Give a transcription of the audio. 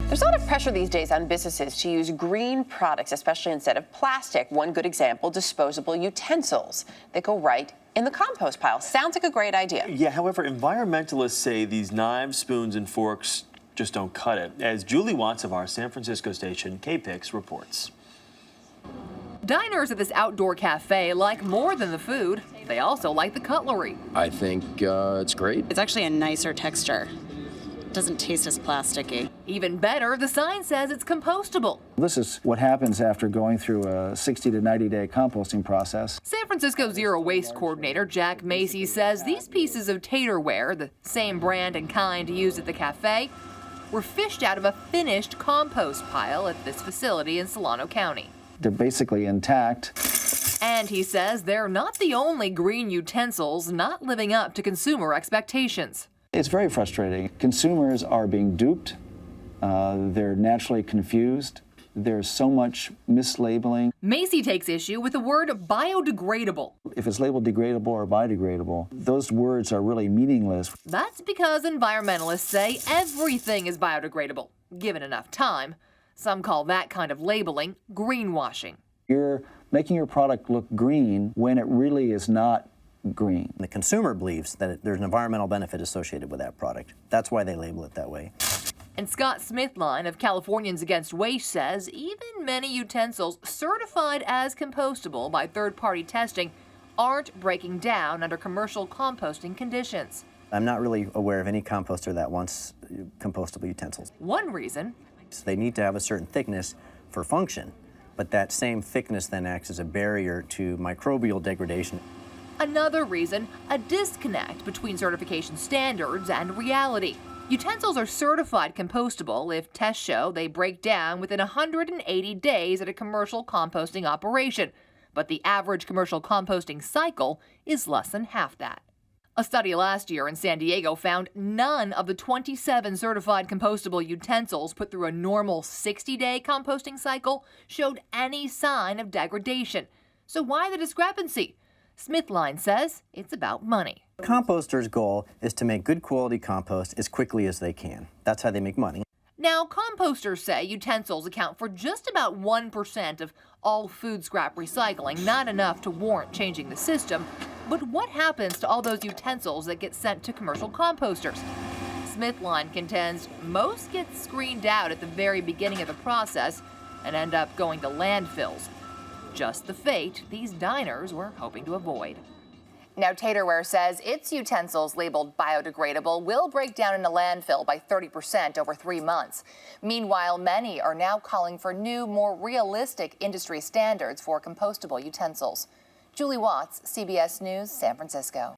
There's a lot of pressure these days on businesses to use green products, especially instead of plastic. One good example, disposable utensils that go right in the compost pile. Sounds like a great idea. Yeah, however, environmentalists say these knives, spoons, and forks just don't cut it, as Julie Watts of our San Francisco station, KPIX, reports. Diners at this outdoor cafe like more than the food. They also like the cutlery. I think it's great. It's actually a nicer texture. Doesn't taste as plasticky. Even better, the sign says it's compostable. This is what happens after going through a 60 to 90-day composting process. San Francisco Zero Waste Coordinator Jack Macy says these pieces of taterware, the same brand and kind used at the cafe, were fished out of a finished compost pile at this facility in Solano County. They're basically intact. And he says they're not the only green utensils not living up to consumer expectations. It's very frustrating. Consumers are being duped. They're naturally confused. There's so much mislabeling. Macy takes issue with the word biodegradable. If it's labeled degradable or biodegradable, those words are really meaningless. That's because environmentalists say everything is biodegradable, given enough time. Some call that kind of labeling greenwashing. You're making your product look green when it really is not green. The consumer believes that there's an environmental benefit associated with that product. That's why they label it that way. And Scott Smithline of Californians Against Waste says even many utensils certified as compostable by third-party testing aren't breaking down under commercial composting conditions. I'm not really aware of any composter that wants compostable utensils. One reason, So they need to have a certain thickness for function, but that same thickness then acts as a barrier to microbial degradation. another reason, a disconnect between certification standards and reality. Utensils are certified compostable if tests show they break down within 180 days at a commercial composting operation, but the average commercial composting cycle is less than half that. A study last year in San Diego found none of the 27 certified compostable utensils put through a normal 60-day composting cycle showed any sign of degradation. So why the discrepancy? Smithline says it's about money. Composters' goal is to make good quality compost as quickly as they can. That's how they make money. Now, composters say utensils account for just about 1% of all food scrap recycling, not enough to warrant changing the system. But what happens to all those utensils that get sent to commercial composters? Smithline contends most get screened out at the very beginning of the process and end up going to landfills. Just the fate these diners were hoping to avoid. Now, Taterware says its utensils labeled biodegradable will break down in a landfill by 30% over 3 months. Meanwhile, many are now calling for new, more realistic industry standards for compostable utensils. Julie Watts, CBS News, San Francisco.